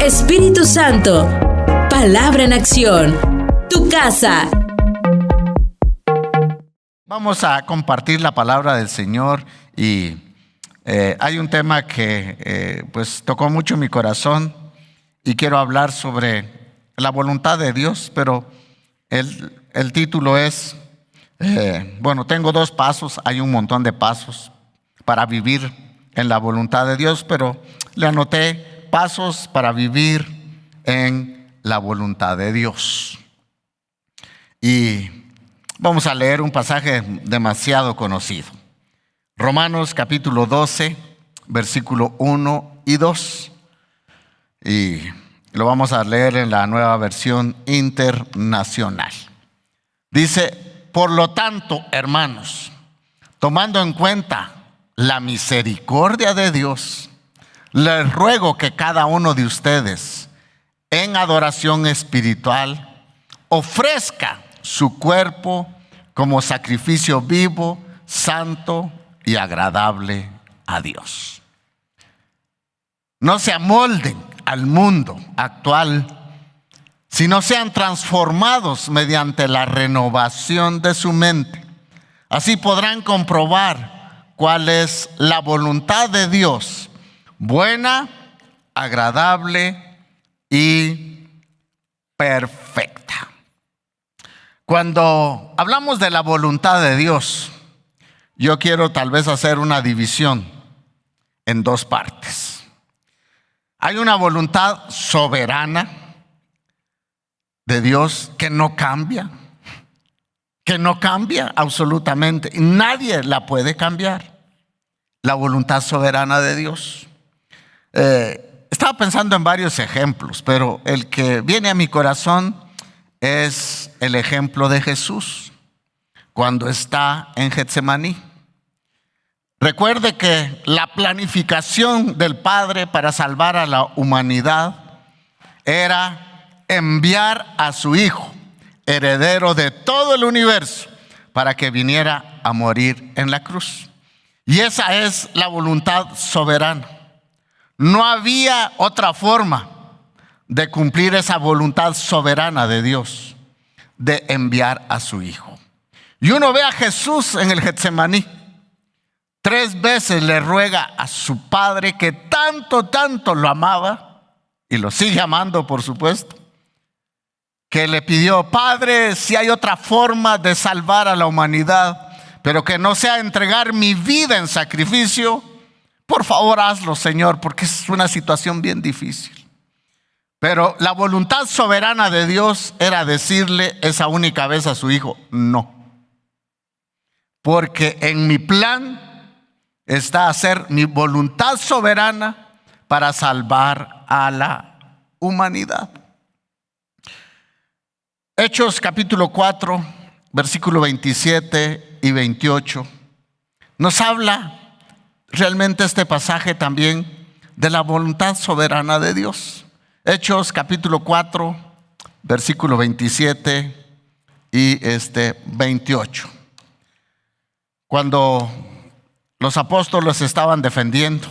Espíritu Santo, palabra en acción, tu casa. Vamos a compartir la palabra del Señor y hay un tema que pues tocó mucho mi corazón y quiero hablar sobre la voluntad de Dios, pero el título es, tengo 2 pasos, hay un montón de pasos para vivir en la voluntad de Dios, pero le anoté pasos para vivir en la voluntad de Dios. Y vamos a leer un pasaje demasiado conocido. Romanos capítulo 12, versículo 1 y 2. Y lo vamos a leer en la Nueva Versión Internacional. Dice: por lo tanto, hermanos, tomando en cuenta la misericordia de Dios, les ruego que cada uno de ustedes, en adoración espiritual, ofrezca su cuerpo como sacrificio vivo, santo y agradable a Dios. No se amolden al mundo actual, sino sean transformados mediante la renovación de su mente. Así podrán comprobar cuál es la voluntad de Dios, buena, agradable y perfecta. Cuando hablamos de la voluntad de Dios, yo quiero tal vez hacer una división en 2 partes. Hay una voluntad soberana de Dios que no cambia absolutamente. Nadie la puede cambiar. La voluntad soberana de Dios. Estaba pensando en varios ejemplos, pero el que viene a mi corazón es el ejemplo de Jesús cuando está en Getsemaní. Recuerde que la planificación del Padre para salvar a la humanidad era enviar a su Hijo, heredero de todo el universo, para que viniera a morir en la cruz. Y esa es la voluntad soberana. No había otra forma de cumplir esa voluntad soberana de Dios, de enviar a su Hijo. Y uno ve a Jesús en el Getsemaní. 3 veces le ruega a su Padre, que tanto lo amaba, y lo sigue amando, por supuesto, que le pidió: Padre, si hay otra forma de salvar a la humanidad, pero que no sea entregar mi vida en sacrificio, por favor hazlo, Señor, porque es una situación bien difícil. Pero la voluntad soberana de Dios era decirle esa única vez a su Hijo: no. Porque en mi plan está hacer mi voluntad soberana para salvar a la humanidad. Hechos capítulo 4, versículo 27 y 28. Nos habla realmente este pasaje también de la voluntad soberana de Dios. Hechos capítulo 4, versículo 27 y 28. Cuando los apóstoles estaban defendiendo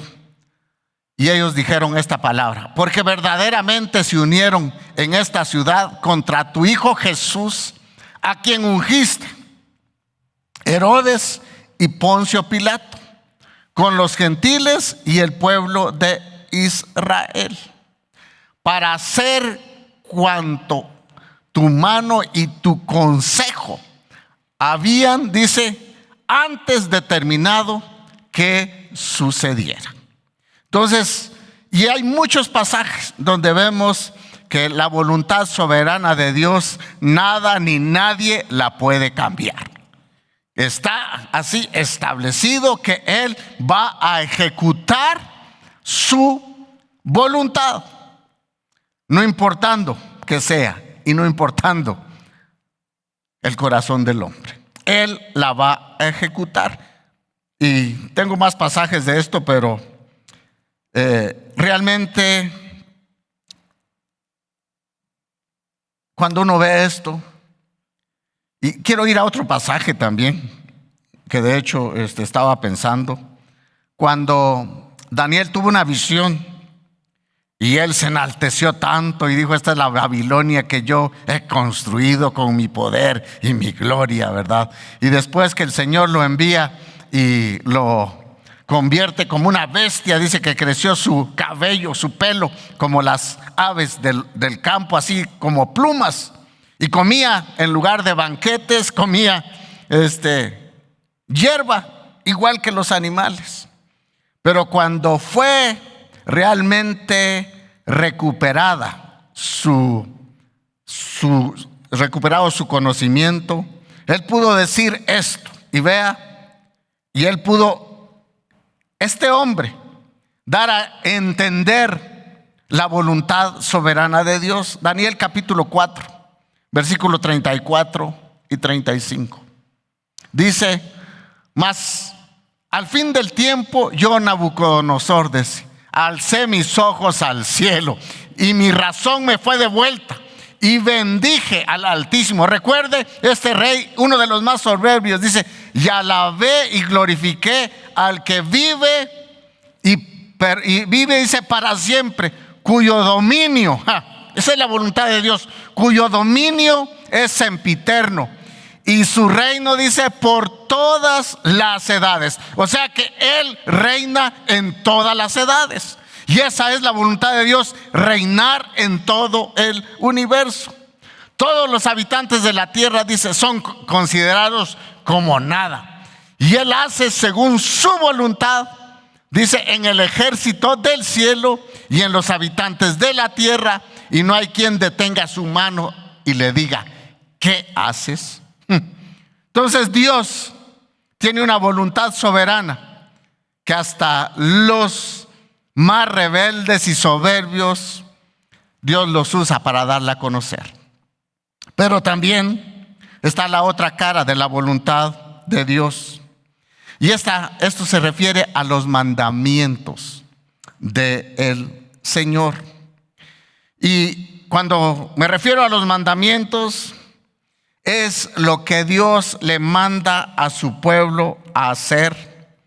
y ellos dijeron esta palabra: porque verdaderamente se unieron en esta ciudad contra tu Hijo Jesús, a quien ungiste, Herodes y Poncio Pilato, con los gentiles y el pueblo de Israel, para hacer cuanto tu mano y tu consejo habían, dice, antes determinado que sucediera. Entonces, y hay muchos pasajes donde vemos que la voluntad soberana de Dios, nada ni nadie la puede cambiar. Está así establecido que Él va a ejecutar su voluntad, no importando que sea y no importando el corazón del hombre. Él la va a ejecutar. Y tengo más pasajes de esto, pero realmente cuando uno ve esto, y quiero ir a otro pasaje también, que de hecho estaba pensando, cuando Daniel tuvo una visión Y él se enalteció tanto y dijo: esta es la Babilonia que yo he construido con mi poder y mi gloria, ¿verdad? Y después que el Señor lo envía y lo convierte como una bestia, dice que creció su cabello, su pelo, como las aves del campo, así como plumas. Y comía, en lugar de banquetes, comía hierba, igual que los animales. Pero cuando fue realmente recuperado su conocimiento, él pudo decir esto. Y vea, y él pudo, este hombre, dar a entender la voluntad soberana de Dios. Daniel capítulo 4, versículo 34 y 35. Dice: mas al fin del tiempo, yo, Nabucodonosor, alcé mis ojos al cielo y mi razón me fue devuelta y bendije al Altísimo. Recuerde, este rey, uno de los más soberbios, dice: y alabé y glorifiqué al que vive y vive, dice, para siempre, cuyo dominio, esa es la voluntad de Dios, cuyo dominio es sempiterno. Y su reino, dice, por todas las edades. O sea que Él reina en todas las edades. Y esa es la voluntad de Dios, reinar en todo el universo. Todos los habitantes de la tierra, dice, son considerados como nada. Y Él hace según su voluntad, dice, en el ejército del cielo y en los habitantes de la tierra. Y no hay quien detenga su mano y le diga: ¿qué haces? Entonces Dios tiene una voluntad soberana que hasta los más rebeldes y soberbios Dios los usa para darla a conocer. Pero también está la otra cara de la voluntad de Dios. Y esto se refiere a los mandamientos del Señor. Y cuando me refiero a los mandamientos, es lo que Dios le manda a su pueblo a hacer.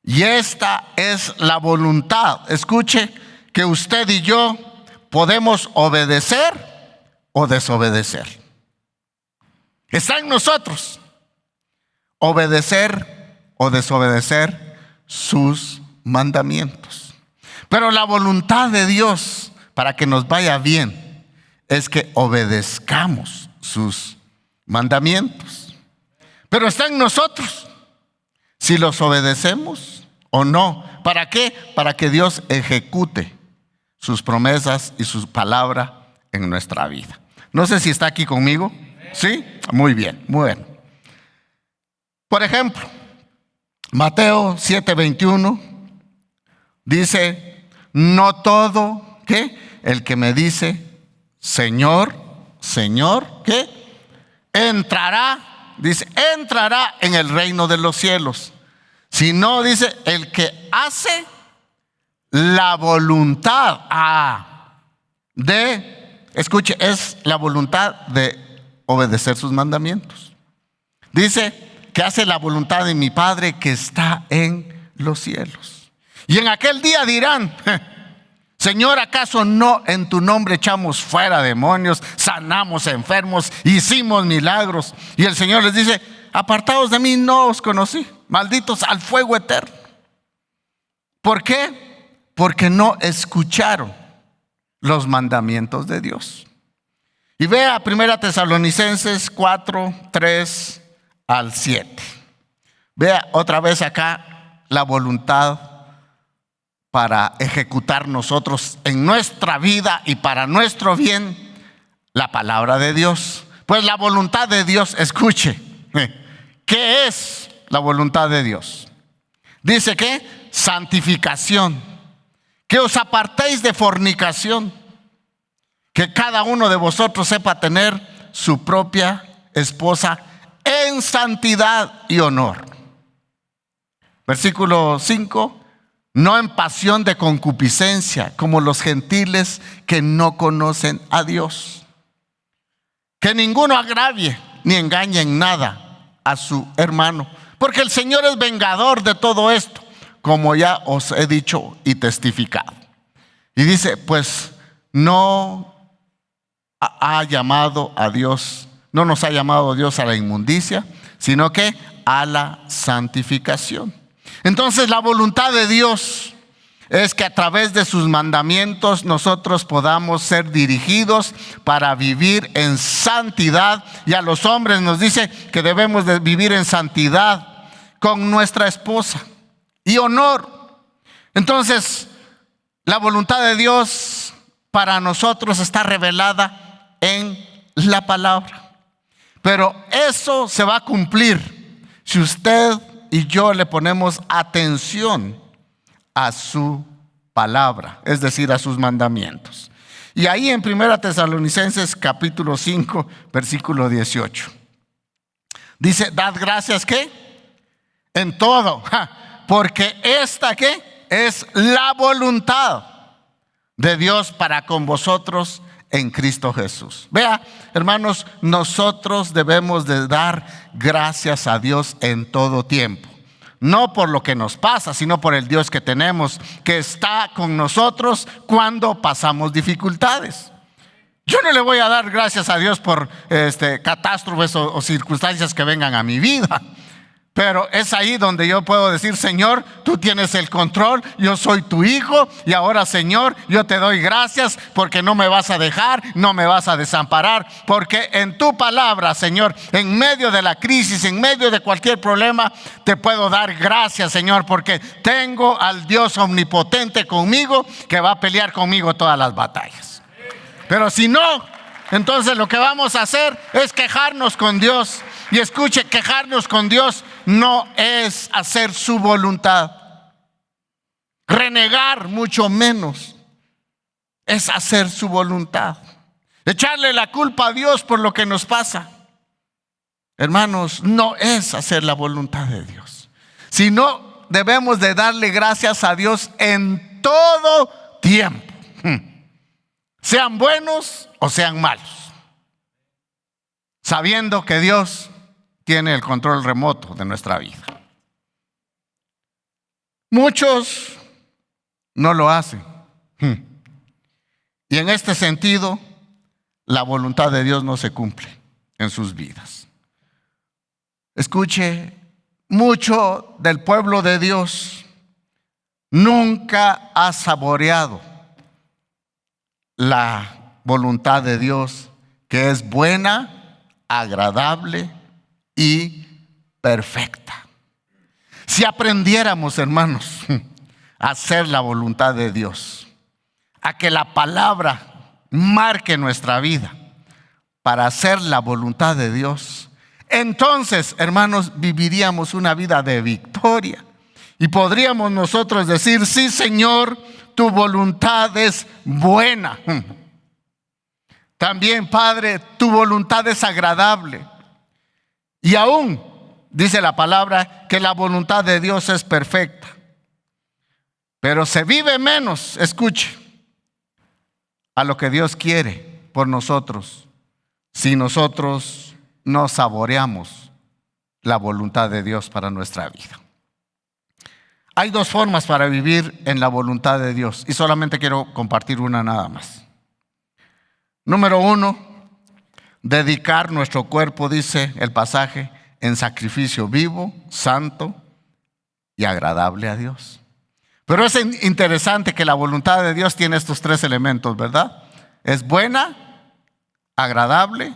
Y esta es la voluntad, escuche, que usted y yo podemos obedecer o desobedecer. Está en nosotros obedecer o desobedecer sus mandamientos. Pero la voluntad de Dios para que nos vaya bien es que obedezcamos sus mandamientos. Pero está en nosotros si los obedecemos o no. ¿Para qué? Para que Dios ejecute sus promesas y su palabra en nuestra vida. No sé si está aquí conmigo. ¿Sí? Muy bien, muy bien. Por ejemplo, Mateo 7:21 dice: no todo, ¿qué? El que me dice Señor, Señor, ¿qué? Entrará, dice, entrará en el reino de los cielos. Sino, dice, el que hace la voluntad escuche, es la voluntad de obedecer sus mandamientos. Dice que hace la voluntad de mi Padre que está en los cielos. Y en aquel día dirán: Señor, ¿acaso no en tu nombre echamos fuera demonios, sanamos enfermos, hicimos milagros? Y el Señor les dice: apartaos de mí, no os conocí, malditos al fuego eterno. ¿Por qué? Porque no escucharon los mandamientos de Dios. Y vea 1 Tesalonicenses 4, 3 al 7. Vea otra vez acá la voluntad para ejecutar nosotros en nuestra vida y para nuestro bien la palabra de Dios. Pues la voluntad de Dios, escuche, ¿qué es la voluntad de Dios? Dice que santificación, que os apartéis de fornicación, que cada uno de vosotros sepa tener su propia esposa en santidad y honor. Versículo 5: no en pasión de concupiscencia, como los gentiles que no conocen a Dios. Que ninguno agravie ni engañe en nada a su hermano, porque el Señor es vengador de todo esto, como ya os he dicho y testificado. Y dice, pues no ha llamado a Dios, no nos ha llamado Dios a la inmundicia, sino que a la santificación. Entonces la voluntad de Dios es que a través de sus mandamientos nosotros podamos ser dirigidos para vivir en santidad. Y a los hombres nos dice que debemos de vivir en santidad con nuestra esposa y honor. Entonces, la voluntad de Dios para nosotros está revelada en la palabra. Pero eso se va a cumplir si usted y yo le ponemos atención a su palabra, es decir, a sus mandamientos. Y ahí en 1 Tesalonicenses capítulo 5, versículo 18. Dice, dad gracias, ¿qué? En todo, porque esta, ¿qué? Es la voluntad de Dios para con vosotros en Cristo Jesús. Vea, hermanos, nosotros debemos de dar gracias a Dios en todo tiempo. No por lo que nos pasa, sino por el Dios que tenemos, que está con nosotros cuando pasamos dificultades. Yo no le voy a dar gracias a Dios por catástrofes o circunstancias que vengan a mi vida. Pero es ahí donde yo puedo decir, Señor, tú tienes el control, yo soy tu hijo y ahora, Señor, yo te doy gracias porque no me vas a dejar, no me vas a desamparar, porque en tu palabra, Señor, en medio de la crisis, en medio de cualquier problema, te puedo dar gracias, Señor, porque tengo al Dios omnipotente conmigo que va a pelear conmigo todas las batallas. Pero si no, entonces lo que vamos a hacer es quejarnos con Dios. Y escuche, quejarnos con Dios no es hacer su voluntad. Renegar mucho menos es hacer su voluntad. Echarle la culpa a Dios por lo que nos pasa, hermanos, no es hacer la voluntad de Dios. Sino debemos de darle gracias a Dios en todo tiempo. Sean buenos o sean malos. Sabiendo que Dios tiene el control remoto de nuestra vida. Muchos no lo hacen. Y en este sentido, la voluntad de Dios no se cumple en sus vidas. Escuche, mucho del pueblo de Dios nunca ha saboreado la voluntad de Dios, que es buena, agradable y perfecta. Si aprendiéramos, hermanos, a hacer la voluntad de Dios, a que la palabra marque nuestra vida para hacer la voluntad de Dios, entonces, hermanos, viviríamos una vida de victoria y podríamos nosotros decir, sí, Señor, tu voluntad es buena. También, Padre, tu voluntad es agradable. Y aún dice la palabra que la voluntad de Dios es perfecta. Pero se vive menos, escuche, a lo que Dios quiere por nosotros, si nosotros no saboreamos la voluntad de Dios para nuestra vida. Hay dos formas para vivir en la voluntad de Dios y solamente quiero compartir una nada más. Número 1, dedicar nuestro cuerpo, dice el pasaje, en sacrificio vivo, santo y agradable a Dios. Pero es interesante que la voluntad de Dios tiene estos tres elementos, ¿verdad? Es buena, agradable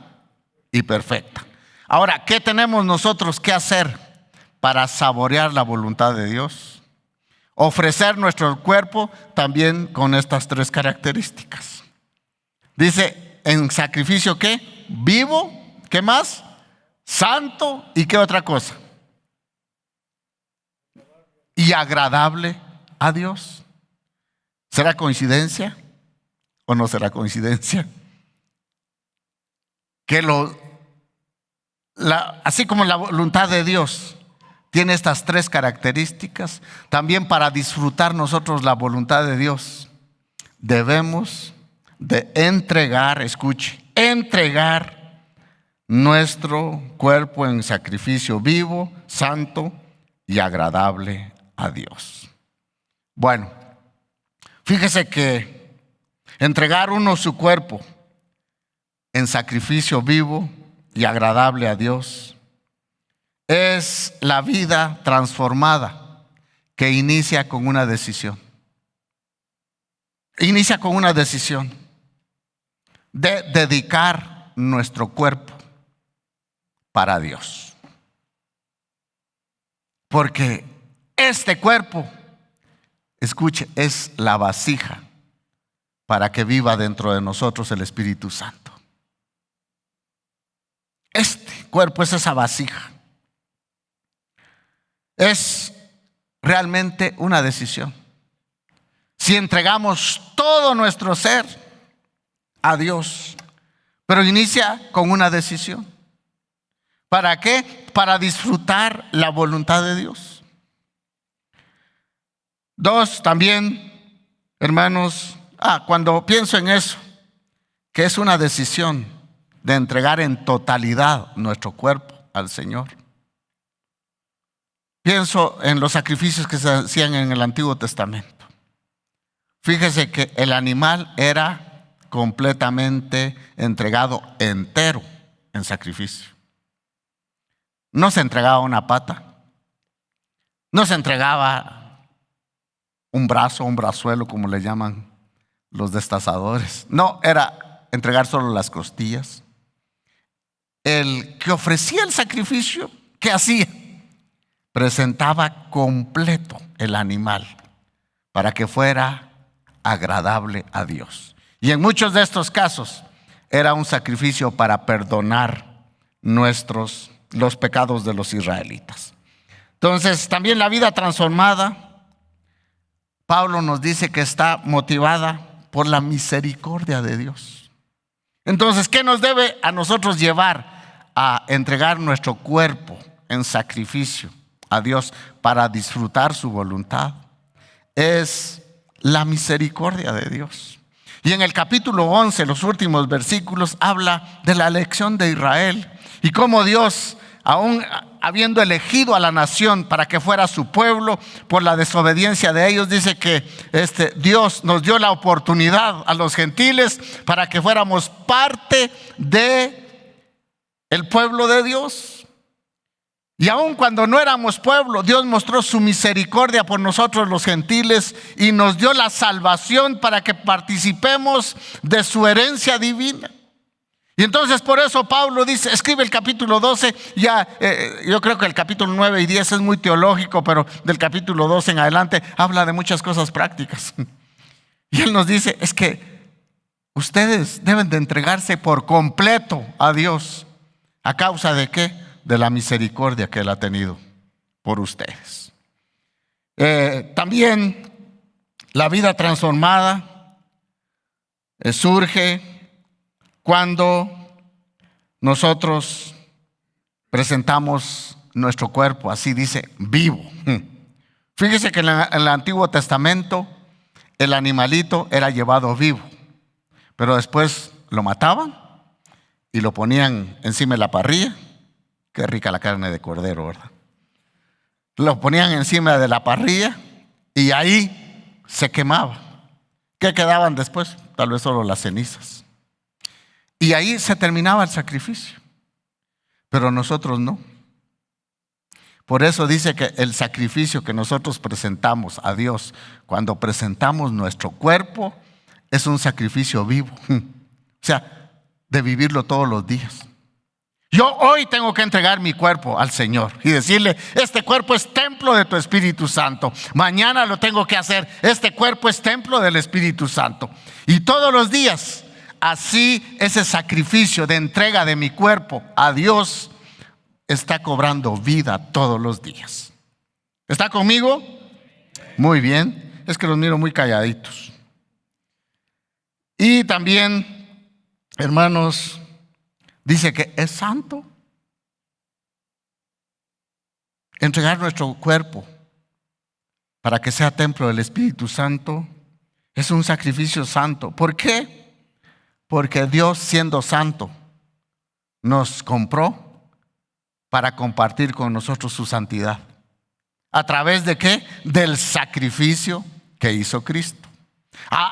y perfecta. Ahora, ¿qué tenemos nosotros que hacer para saborear la voluntad de Dios? Ofrecer nuestro cuerpo también con estas tres características. Dice, en sacrificio, ¿qué? Vivo, ¿qué más? Santo, ¿y qué otra cosa? Y agradable a Dios. ¿Será coincidencia o no será coincidencia? Que así como la voluntad de Dios tiene estas tres características, también para disfrutar nosotros la voluntad de Dios debemos de entregar, escuche, entregar nuestro cuerpo en sacrificio vivo, santo y agradable a Dios. Bueno, fíjese que Entregar uno su cuerpo en sacrificio vivo y agradable a Dios es la vida transformada que inicia con una decisión. Inicia con una decisión de dedicar nuestro cuerpo para Dios. Porque este cuerpo, escuche, es la vasija para que viva dentro de nosotros el Espíritu Santo. Este cuerpo es esa vasija. Es realmente una decisión. Si entregamos todo nuestro ser a Dios, pero inicia con una decisión. ¿Para qué? Para disfrutar la voluntad de Dios. 2, también, hermanos, cuando pienso en eso, que es una decisión de entregar en totalidad nuestro cuerpo al Señor. Pienso en los sacrificios que se hacían en el Antiguo Testamento. Fíjese que el animal era completamente entregado entero en sacrificio. No se entregaba una pata, no se entregaba un brazo, un brazuelo, como le llaman los destazadores. No, era entregar solo las costillas. El que ofrecía el sacrificio, ¿qué hacía? Presentaba completo el animal para que fuera agradable a Dios. Y en muchos de estos casos era un sacrificio para perdonar los pecados de los israelitas. Entonces, también la vida transformada, Pablo nos dice que está motivada por la misericordia de Dios. Entonces, ¿qué nos debe a nosotros llevar a entregar nuestro cuerpo en sacrificio a Dios para disfrutar su voluntad? Es la misericordia de Dios. Y en el capítulo 11, los últimos versículos, habla de la elección de Israel y cómo Dios, aún habiendo elegido a la nación para que fuera su pueblo, por la desobediencia de ellos, dice que Dios nos dio la oportunidad a los gentiles para que fuéramos parte de el pueblo de Dios. Y aun cuando no éramos pueblo, Dios mostró su misericordia por nosotros los gentiles y nos dio la salvación para que participemos de su herencia divina. Y entonces por eso Pablo dice, escribe el capítulo 12, yo creo que el capítulo 9 y 10 es muy teológico, pero del capítulo 12 en adelante habla de muchas cosas prácticas. Y él nos dice, es que ustedes deben de entregarse por completo a Dios. ¿A causa de qué? De la misericordia que Él ha tenido por ustedes. También la vida transformada surge cuando nosotros presentamos nuestro cuerpo, así dice, vivo. Fíjese que en el Antiguo Testamento el animalito era llevado vivo, pero después lo mataban y lo ponían encima de la parrilla. Qué rica la carne de cordero, ¿verdad? Lo ponían encima de la parrilla y ahí se quemaba. ¿Qué quedaban después? Tal vez solo las cenizas. Y ahí se terminaba el sacrificio. Pero nosotros no. Por eso dice que el sacrificio que nosotros presentamos a Dios, cuando presentamos nuestro cuerpo, es un sacrificio vivo. O sea, de vivirlo todos los días. Yo hoy tengo que entregar mi cuerpo al Señor y decirle, este cuerpo es templo de tu Espíritu Santo. Mañana lo tengo que hacer. Este cuerpo es templo del Espíritu Santo. Y todos los días, así ese sacrificio de entrega de mi cuerpo a Dios está cobrando vida todos los días. ¿Está conmigo? Muy bien. Es que los miro muy calladitos. Y también, hermanos, dice que es santo. Entregar nuestro cuerpo para que sea templo del Espíritu Santo es un sacrificio santo. ¿Por qué? Porque Dios, siendo santo, nos compró para compartir con nosotros su santidad. ¿A través de qué? Del sacrificio que hizo Cristo.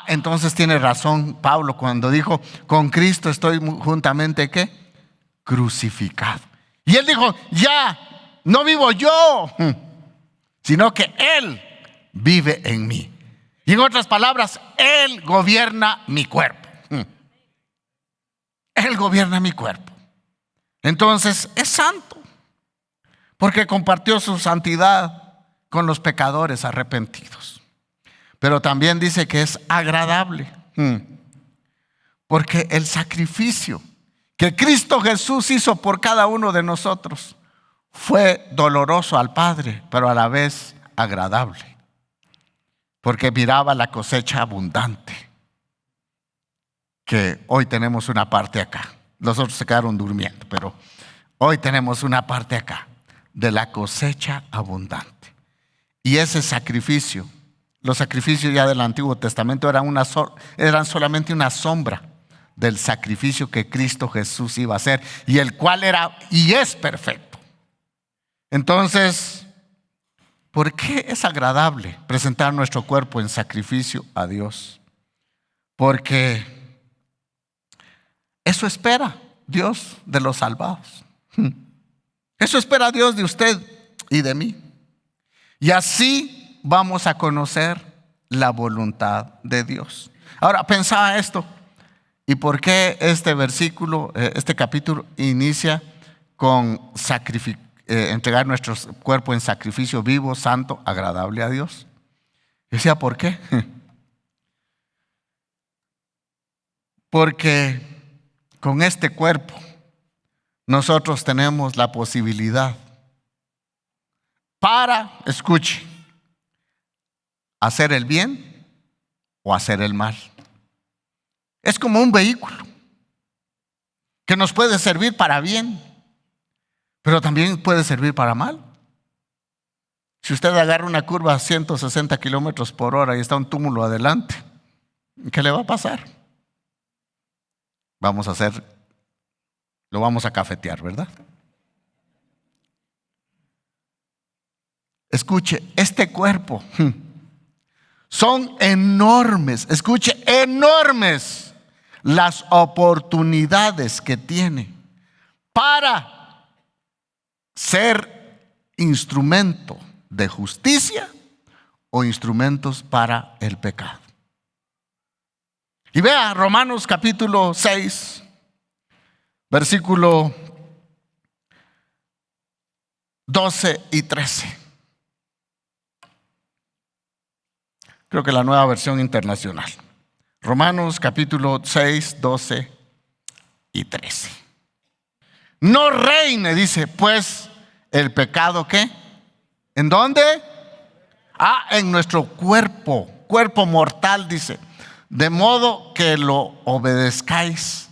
Entonces tiene razón Pablo cuando dijo, con Cristo estoy juntamente, ¿qué? Crucificado. Y él dijo, ya, no vivo yo, sino que Él vive en mí. Y en otras palabras, Él gobierna mi cuerpo. Él gobierna mi cuerpo. Entonces es santo, porque compartió su santidad con los pecadores arrepentidos. Pero también dice que es agradable, porque el sacrificio que Cristo Jesús hizo por cada uno de nosotros fue doloroso al Padre, pero a la vez agradable, porque miraba la cosecha abundante, que hoy tenemos una parte acá. Los otros se quedaron durmiendo, pero hoy tenemos una parte acá de la cosecha abundante. Y ese sacrificio, los sacrificios ya del Antiguo Testamento eran solamente una sombra del sacrificio que Cristo Jesús iba a hacer, y el cual era y es perfecto. Entonces, ¿por qué es agradable presentar nuestro cuerpo en sacrificio a Dios? Porque eso espera Dios de los salvados. Eso espera Dios de usted y de mí. Y así vamos a conocer la voluntad de Dios. Ahora, pensaba esto. ¿Y por qué este versículo, este capítulo inicia con entregar nuestro cuerpo en sacrificio vivo, santo, agradable a Dios? Yo decía, ¿por qué? Porque con este cuerpo nosotros tenemos la posibilidad para, escuche, hacer el bien o hacer el mal. Es como un vehículo que nos puede servir para bien, pero también puede servir para mal. Si usted agarra una curva a 160 kilómetros por hora y está un túmulo adelante, ¿qué le va a pasar? Lo vamos a cafetear, ¿verdad? Escuche, este cuerpo son enormes, escuche, enormes las oportunidades que tiene para ser instrumento de justicia o instrumentos para el pecado. Y vea Romanos capítulo 6, versículo 12 y 13. Creo que la Nueva Versión Internacional. Romanos capítulo 6, 12 y 13. No reine, dice, pues el pecado, ¿qué? ¿En dónde? En nuestro cuerpo mortal, dice. De modo que lo obedezcáis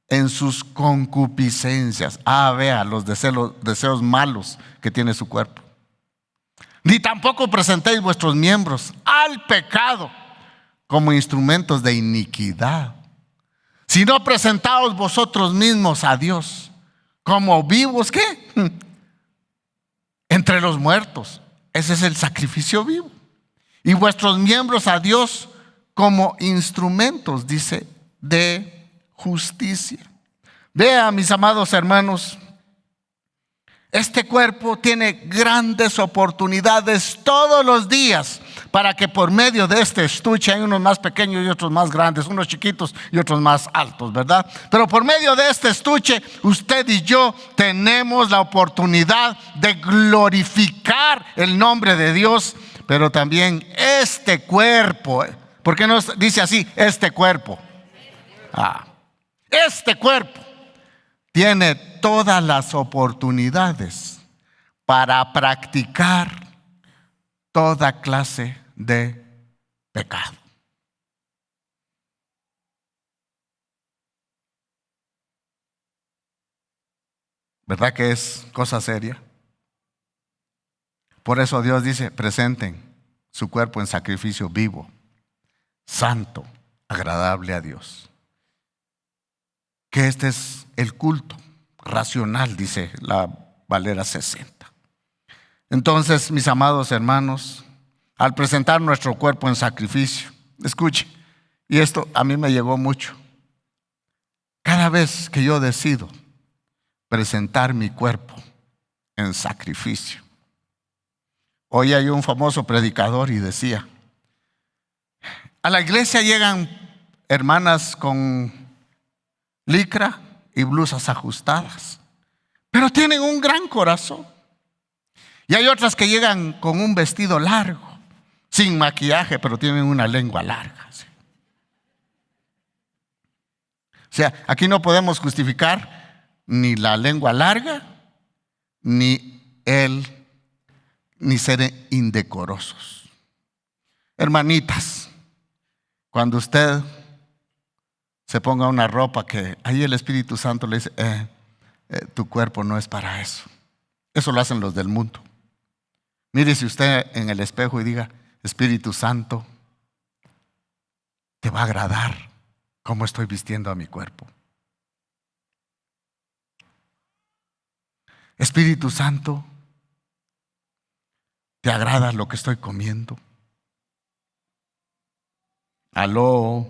en sus concupiscencias. Vea los deseos malos que tiene su cuerpo. Ni tampoco presentéis vuestros miembros al pecado como instrumentos de iniquidad, sino presentaos vosotros mismos a Dios como vivos, ¿qué? Entre los muertos. Ese es el sacrificio vivo. Y vuestros miembros a Dios como instrumentos, dice, de justicia. Vea, mis amados hermanos, este cuerpo tiene grandes oportunidades todos los días para que por medio de este estuche, hay unos más pequeños y otros más grandes, unos chiquitos y otros más altos, ¿verdad? Pero por medio de este estuche, usted y yo tenemos la oportunidad de glorificar el nombre de Dios, pero también este cuerpo. ¿Por qué no dice así? Este cuerpo. Este cuerpo tiene todas las oportunidades para practicar toda clase de pecado. ¿Verdad que es cosa seria? Por eso Dios dice, presenten su cuerpo en sacrificio vivo, santo, agradable a Dios. Que este es el culto racional, dice la Valera 60. Entonces, mis amados hermanos, al presentar nuestro cuerpo en sacrificio, Escuche, y esto a mí me llegó mucho. Cada vez que yo decido presentar mi cuerpo en sacrificio. Hoy hay un famoso predicador y decía, a la iglesia llegan hermanas con licra y blusas ajustadas, pero tienen un gran corazón. Y hay otras que llegan con un vestido largo, sin maquillaje, pero tienen una lengua larga. ¿Sí? O sea, aquí no podemos justificar ni la lengua larga, ni ser indecorosos. Hermanitas, cuando usted se ponga una ropa que ahí el Espíritu Santo le dice, tu cuerpo no es para eso. Eso lo hacen los del mundo. Mírese usted en el espejo y diga, Espíritu Santo, te va a agradar cómo estoy vistiendo a mi cuerpo. Espíritu Santo, ¿te agrada lo que estoy comiendo? Aló.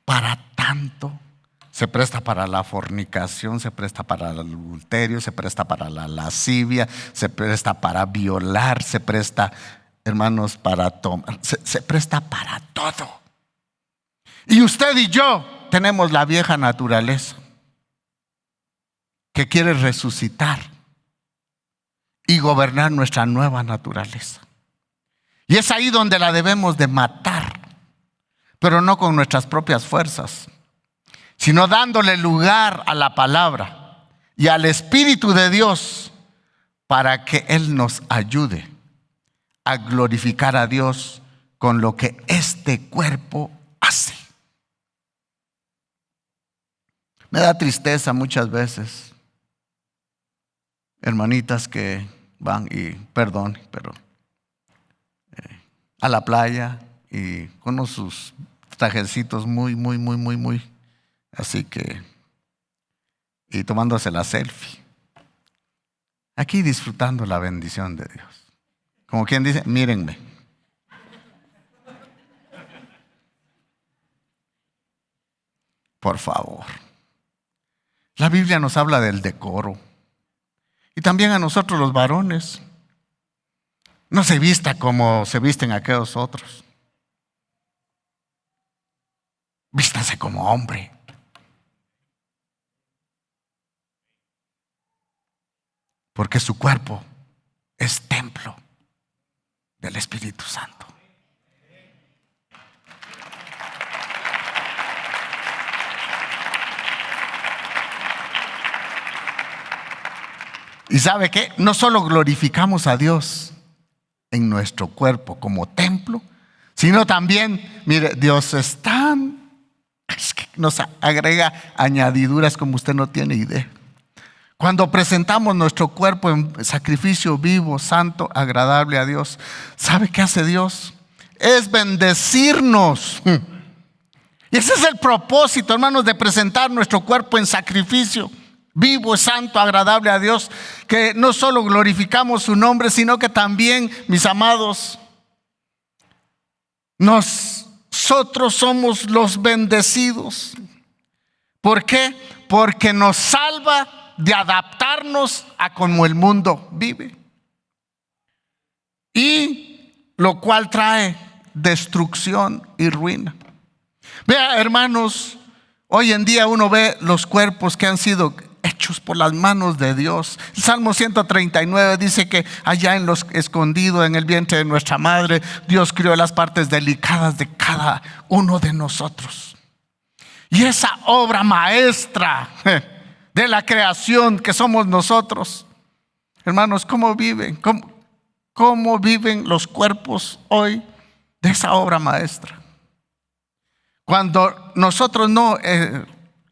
Para tanto. Se presta para la fornicación, se presta para el adulterio, se presta para la lascivia, se presta para violar, se presta, hermanos, para tomar, se presta para todo. Y usted y yo tenemos la vieja naturaleza que quiere resucitar y gobernar nuestra nueva naturaleza. Y es ahí donde la debemos de matar, pero no con nuestras propias fuerzas, sino dándole lugar a la palabra y al Espíritu de Dios para que Él nos ayude a glorificar a Dios con lo que este cuerpo hace. Me da tristeza muchas veces, hermanitas que van a la playa y con sus trajecitos muy así que, y tomándose la selfie. Aquí disfrutando la bendición de Dios. Como quien dice, mírenme. Por favor. La Biblia nos habla del decoro. Y también a nosotros los varones. No se vista como se visten aquellos otros. Vístase como hombre. Porque su cuerpo es templo del Espíritu Santo. ¿Y sabe qué? No solo glorificamos a Dios en nuestro cuerpo como templo, sino también, mire, Dios es que nos agrega añadiduras como usted no tiene idea. Cuando presentamos nuestro cuerpo en sacrificio vivo, santo, agradable a Dios, ¿sabe qué hace Dios? Es bendecirnos. Y ese es el propósito, hermanos, de presentar nuestro cuerpo en sacrificio vivo, santo, agradable a Dios, que no solo glorificamos su nombre, sino que también, mis amados, nosotros somos los bendecidos. ¿Por qué? Porque nos salva de adaptarnos a como el mundo vive, y lo cual trae destrucción y ruina. Vea, hermanos, hoy en día uno ve los cuerpos que han sido hechos por las manos de Dios. El Salmo 139 dice que allá en los escondidos en el vientre de nuestra madre, Dios crió las partes delicadas de cada uno de nosotros. Y esa obra maestra de la creación que somos nosotros, hermanos, ¿cómo viven? ¿Cómo viven los cuerpos hoy de esa obra maestra? Cuando nosotros no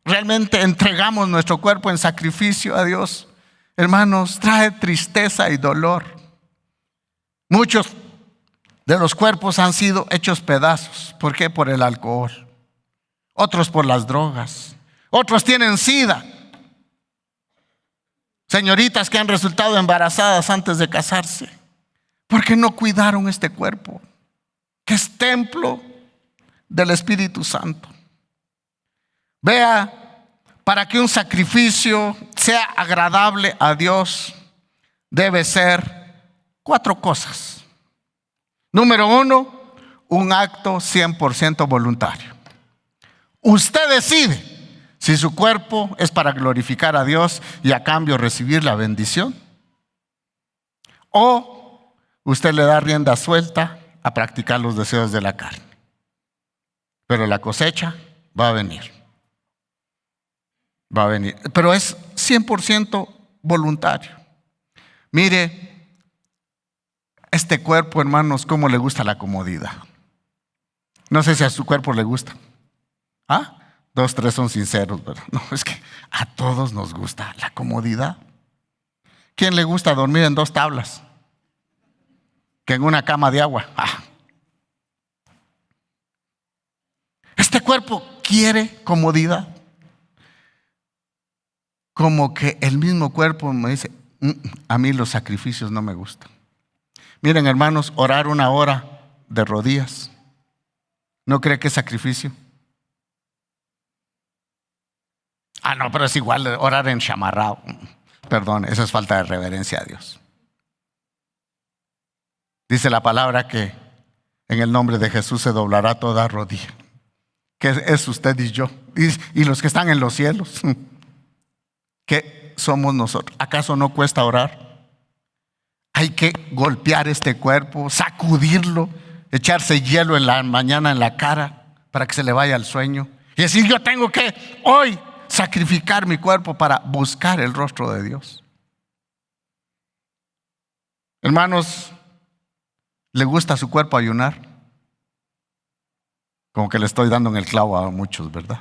realmente entregamos nuestro cuerpo en sacrificio a Dios, hermanos, trae tristeza y dolor. Muchos de los cuerpos han sido hechos pedazos. ¿Por qué? Por el alcohol. Otros por las drogas. Otros tienen SIDA. Señoritas que han resultado embarazadas antes de casarse, ¿por qué no cuidaron este cuerpo, que es templo del Espíritu Santo? Vea, para que un sacrificio sea agradable a Dios, debe ser 4 cosas. Número 1, un acto 100% voluntario. Usted decide si su cuerpo es para glorificar a Dios y a cambio recibir la bendición, o usted le da rienda suelta a practicar los deseos de la carne. Pero la cosecha va a venir. Va a venir. Pero es 100% voluntario. Mire, este cuerpo, hermanos, cómo le gusta la comodidad. No sé si a su cuerpo le gusta. 2, 3 son sinceros, ¿verdad? No, es que a todos nos gusta la comodidad. ¿Quién le gusta dormir en 2 tablas? Que en una cama de agua. Este cuerpo quiere comodidad. Como que el mismo cuerpo me dice, a mí los sacrificios no me gustan. Miren, hermanos, orar 1 hora de rodillas, ¿no cree que es sacrificio? No, pero es igual orar enchamarrado. Perdón, eso es falta de reverencia a Dios. Dice la palabra que en el nombre de Jesús se doblará toda rodilla. Que es usted y yo. Y los que están en los cielos. ¿Qué somos nosotros? ¿Acaso no cuesta orar? Hay que golpear este cuerpo, sacudirlo, echarse hielo en la mañana en la cara para que se le vaya el sueño. Y decir, yo tengo que hoy sacrificar mi cuerpo para buscar el rostro de Dios. Hermanos, ¿le gusta a su cuerpo ayunar? Como que le estoy dando en el clavo a muchos, ¿verdad?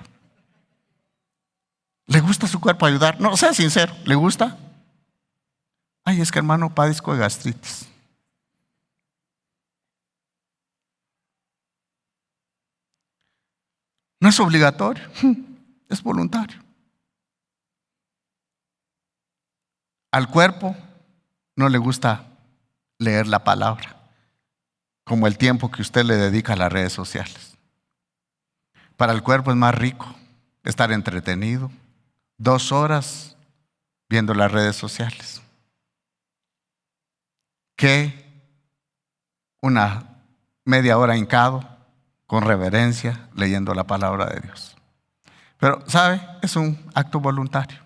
¿Le gusta a su cuerpo ayudar? No, sea sincero, ¿le gusta? Es que hermano, padezco de gastritis. No es obligatorio, es voluntario. Al cuerpo no le gusta leer la palabra, como el tiempo que usted le dedica a las redes sociales. Para el cuerpo es más rico estar entretenido 2 horas viendo las redes sociales que una media hora hincado con reverencia leyendo la palabra de Dios. Pero, ¿sabe? Es un acto voluntario.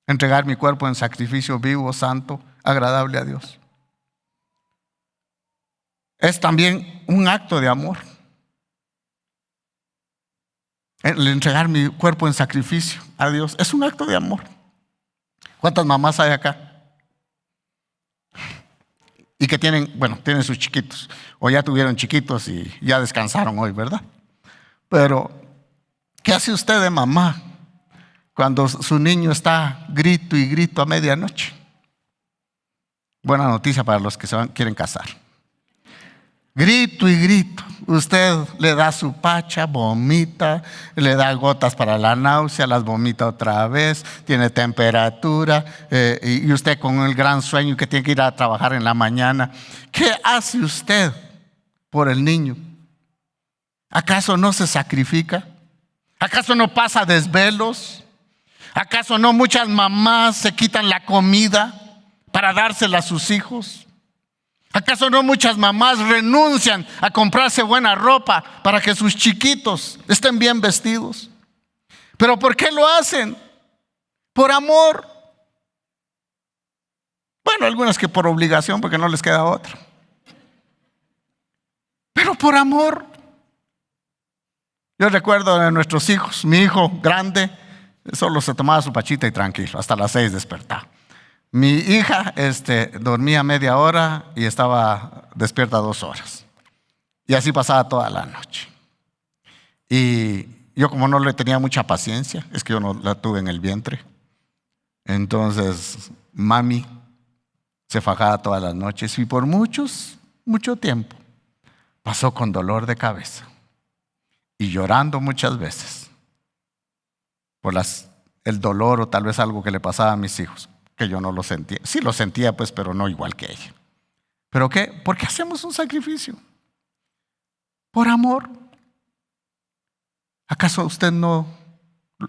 Entregar mi cuerpo en sacrificio vivo, santo, agradable a Dios. Es también un acto de amor. El entregar mi cuerpo en sacrificio a Dios es un acto de amor. ¿Cuántas mamás hay acá? Y que tienen sus chiquitos, o ya tuvieron chiquitos y ya descansaron hoy, ¿verdad? Pero, ¿qué hace usted de mamá cuando su niño está grito y grito a medianoche? Buena noticia para los que quieren casar. Grito y grito. Usted le da su pacha, vomita, le da gotas para la náusea, las vomita otra vez, tiene temperatura y usted con el gran sueño que tiene que ir a trabajar en la mañana. ¿Qué hace usted por el niño? ¿Acaso no se sacrifica? ¿Acaso no pasa desvelos? ¿Acaso no muchas mamás se quitan la comida para dársela a sus hijos? ¿Acaso no muchas mamás renuncian a comprarse buena ropa para que sus chiquitos estén bien vestidos? ¿Pero por qué lo hacen? Por amor. Bueno, algunas que por obligación porque no les queda otra. Pero por amor. Yo recuerdo de nuestros hijos, mi hijo grande solo se tomaba su pachita y tranquilo, hasta las 6 despertaba. Mi hija dormía media hora y estaba despierta 2 horas. Y así pasaba toda la noche. Y yo como no le tenía mucha paciencia, es que yo no la tuve en el vientre. Entonces mami se fajaba todas las noches y por mucho tiempo pasó con dolor de cabeza y llorando muchas veces por el dolor o tal vez algo que le pasaba a mis hijos. que yo no lo sentía. Sí lo sentía, pues, pero no igual que ella. ¿Pero qué? ¿Por qué hacemos un sacrificio? Por amor. ¿Acaso usted no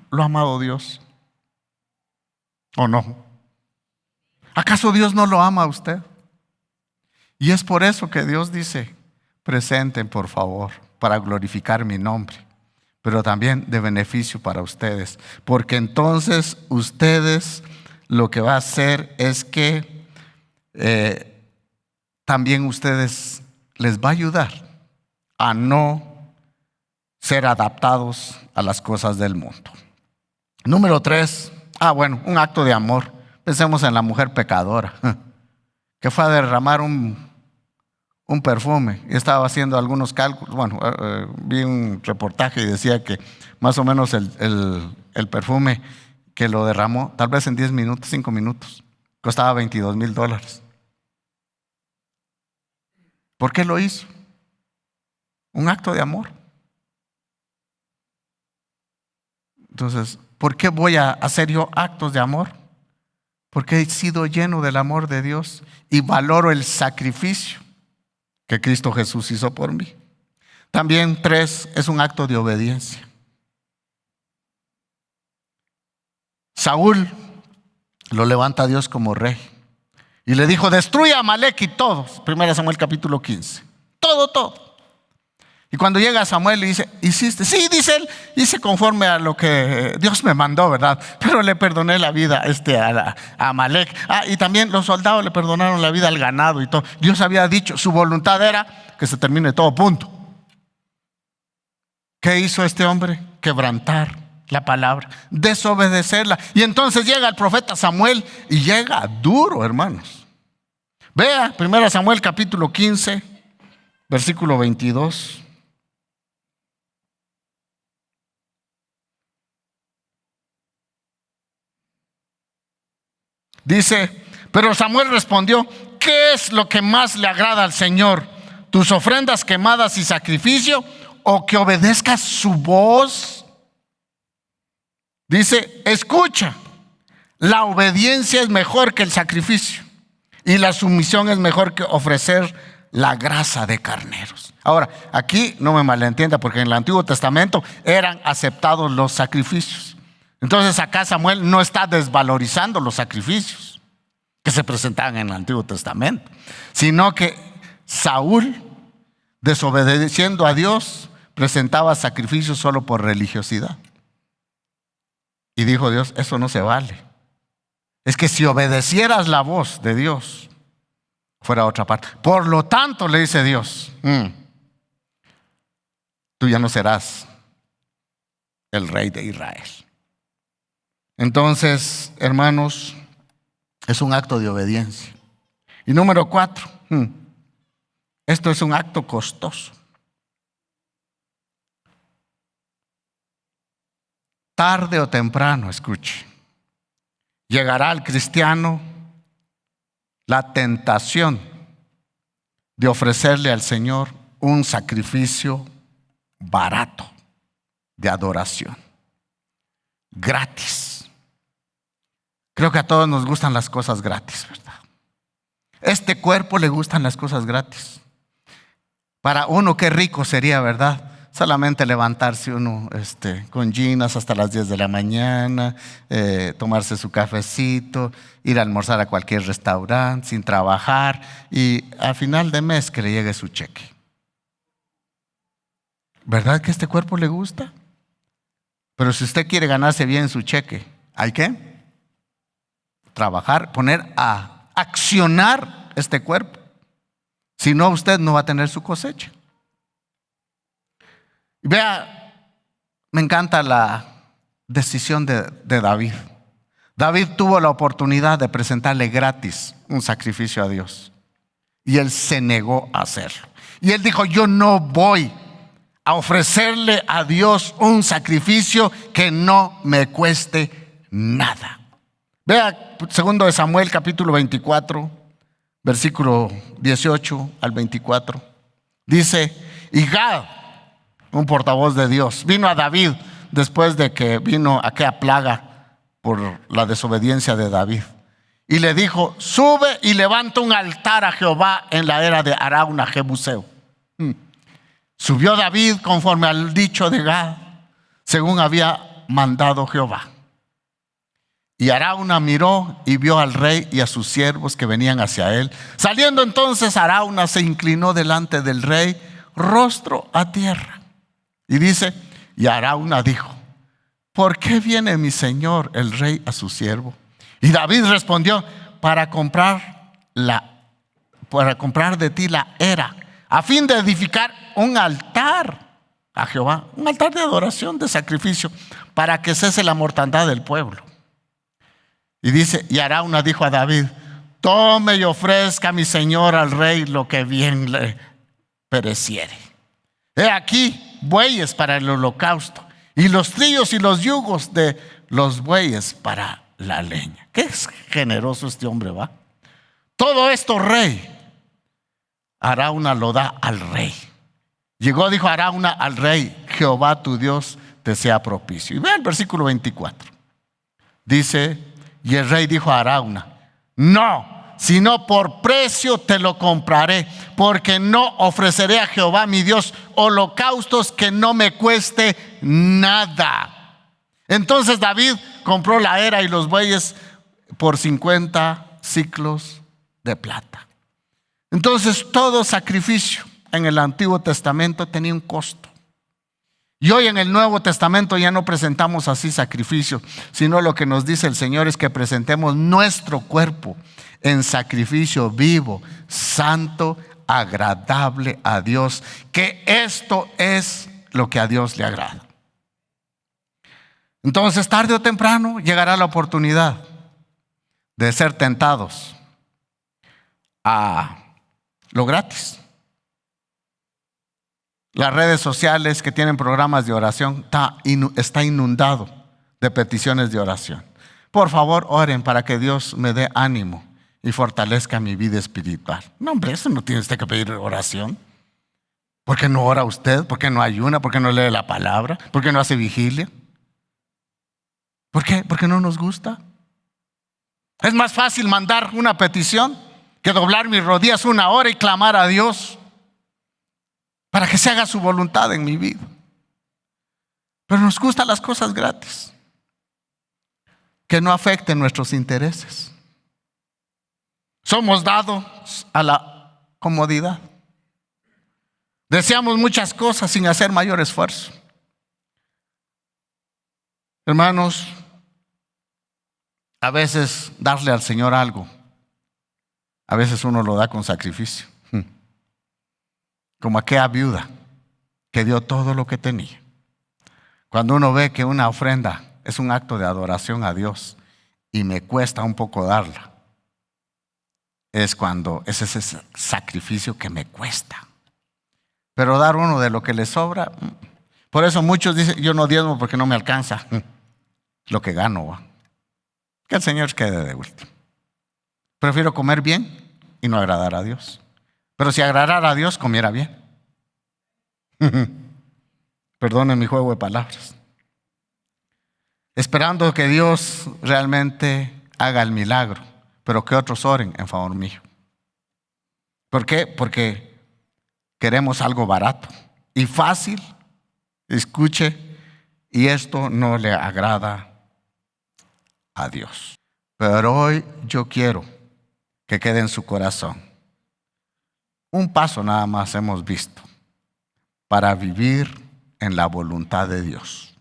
lo ha amado Dios? ¿O no? ¿Acaso Dios no lo ama a usted? Y es por eso que Dios dice: presenten, por favor, para glorificar mi nombre, pero también de beneficio para ustedes, porque entonces ustedes lo que va a hacer es que también ustedes les va a ayudar a no ser adaptados a las cosas del mundo. Número 3, un acto de amor. Pensemos en la mujer pecadora que fue a derramar un perfume y estaba haciendo algunos cálculos. Vi un reportaje y decía que más o menos el perfume que lo derramó, tal vez en 10 minutos, 5 minutos, costaba $22,000. ¿Por qué lo hizo? Un acto de amor. Entonces, ¿por qué voy a hacer yo actos de amor? Porque he sido lleno del amor de Dios y valoro el sacrificio que Cristo Jesús hizo por mí. También 3, es un acto de obediencia. Saúl lo levanta a Dios como rey y le dijo: destruye a Amalek y todos. 1 Samuel capítulo 15. Todo. Y cuando llega Samuel le dice: ¿hiciste? Sí, dice él, hice conforme a lo que Dios me mandó, ¿verdad? Pero le perdoné la vida a Amalek. Y también los soldados le perdonaron la vida al ganado y todo. Dios había dicho, su voluntad era que se termine todo, punto. ¿Qué hizo este hombre? Quebrantar la palabra, desobedecerla. Y entonces llega el profeta Samuel y llega duro, hermanos. Vea 1 Samuel capítulo 15, versículo 22. Dice: pero Samuel respondió: ¿qué es lo que más le agrada al Señor? ¿Tus ofrendas quemadas y sacrificio, o que obedezcas su voz? Dice: escucha, la obediencia es mejor que el sacrificio, y la sumisión es mejor que ofrecer la grasa de carneros. Ahora, aquí no me malentienda, porque en el Antiguo Testamento eran aceptados los sacrificios. Entonces acá Samuel no está desvalorizando los sacrificios que se presentaban en el Antiguo Testamento, sino que Saúl, desobedeciendo a Dios, presentaba sacrificios solo por religiosidad. Y dijo Dios: eso no se vale. Es que si obedecieras la voz de Dios, fuera otra parte. Por lo tanto, le dice Dios, tú ya no serás el rey de Israel. Entonces, hermanos, es un acto de obediencia. Y número 4, esto es un acto costoso. Tarde o temprano, escuche, llegará al cristiano la tentación de ofrecerle al Señor un sacrificio barato de adoración, gratis. Creo que a todos nos gustan las cosas gratis, ¿verdad? Este cuerpo le gustan las cosas gratis. Para uno, qué rico sería, ¿verdad? Solamente levantarse uno con ginas hasta las 10 de la mañana, tomarse su cafecito, ir a almorzar a cualquier restaurante sin trabajar y al final de mes que le llegue su cheque. ¿Verdad que este cuerpo le gusta? Pero si usted quiere ganarse bien su cheque, ¿hay qué? Trabajar, poner a accionar este cuerpo. Si no, usted no va a tener su cosecha. Vea, me encanta la decisión de David. David tuvo la oportunidad de presentarle gratis un sacrificio a Dios y él se negó a hacerlo. Y él dijo: yo no voy a ofrecerle a Dios un sacrificio que no me cueste nada. Vea 2 Samuel capítulo 24, versículo 18 al 24. Dice: y Gad, un portavoz de Dios, vino a David después de que vino aquella plaga por la desobediencia de David. y le dijo: sube y levanta un altar a Jehová en la era de Arauna Jebuseo. Subió David conforme al dicho de Gad, según había mandado Jehová. Y Arauna miró y vio al rey y a sus siervos que venían hacia él. Saliendo entonces Arauna se inclinó delante del rey, rostro a tierra. Y dice: y Arauna dijo: ¿por qué viene mi señor el rey a su siervo? Y David respondió: para comprar de ti la era, a fin de edificar un altar a Jehová, un altar de adoración, de sacrificio, para que cese la mortandad del pueblo. Y dice: y Arauna dijo a David: tome y ofrezca a mi señor al rey lo que bien le pereciere. He aquí bueyes para el holocausto, y los trillos y los yugos de los bueyes para la leña. Qué generoso este hombre, ¿va? Todo esto, rey. Arauna lo da al rey. Llegó, dijo Arauna al rey: Jehová tu Dios te sea propicio. Y ve el versículo 24. Dice: y el rey dijo a Arauna: no, sino por precio te lo compraré, porque no ofreceré a Jehová mi Dios holocaustos que no me cueste nada. Entonces David compró la era y los bueyes por 50 siclos de plata. Entonces todo sacrificio en el Antiguo Testamento tenía un costo. Y hoy en el Nuevo Testamento ya no presentamos así sacrificio, sino lo que nos dice el Señor es que presentemos nuestro cuerpo en sacrificio vivo, santo, agradable a Dios, que esto es lo que a Dios le agrada. Entonces, tarde o temprano llegará la oportunidad de ser tentados a lo gratis. Las redes sociales que tienen programas de oración está inundado de peticiones de oración. Por favor, oren para que Dios me dé ánimo y fortalezca mi vida espiritual. No, hombre, eso no tiene usted que pedir oración. ¿Por qué no ora usted? ¿Por qué no ayuna? ¿Por qué no lee la palabra? ¿Por qué no hace vigilia? ¿Por qué? Porque no nos gusta. Es más fácil mandar una petición que doblar mis rodillas 1 hora y clamar a Dios para que se haga su voluntad en mi vida. Pero nos gustan las cosas gratis, que no afecten nuestros intereses. Somos dados a la comodidad. Deseamos muchas cosas sin hacer mayor esfuerzo. Hermanos, a veces darle al Señor algo, a veces uno lo da con sacrificio. Como aquella viuda que dio todo lo que tenía. Cuando uno ve que una ofrenda es un acto de adoración a Dios y me cuesta un poco darla, es cuando es ese sacrificio que me cuesta. Pero dar uno de lo que le sobra, por eso muchos dicen: yo no diezmo porque no me alcanza lo que gano, ¿va? Que el Señor quede de último. Prefiero comer bien y no agradar a Dios. Pero si agradara a Dios, comiera bien. Perdonen mi juego de palabras. Esperando que Dios realmente haga el milagro, pero que otros oren en favor mío. ¿Por qué? Porque queremos algo barato y fácil. Escuche, y esto no le agrada a Dios. Pero hoy yo quiero que quede en su corazón. Un paso nada más hemos visto para vivir en la voluntad de Dios.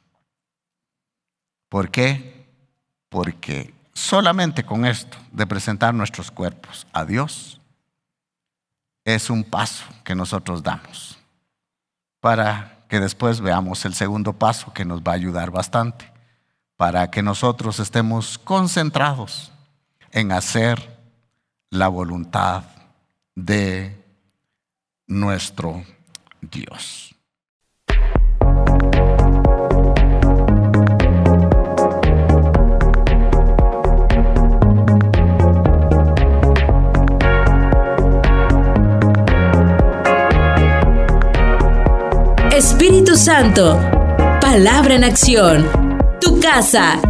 ¿Por qué? Porque solamente con esto de presentar nuestros cuerpos a Dios es un paso que nosotros damos para que después veamos el segundo paso que nos va a ayudar bastante, para que nosotros estemos concentrados en hacer la voluntad de nuestro Dios. Espíritu Santo, palabra en acción. Tu casa,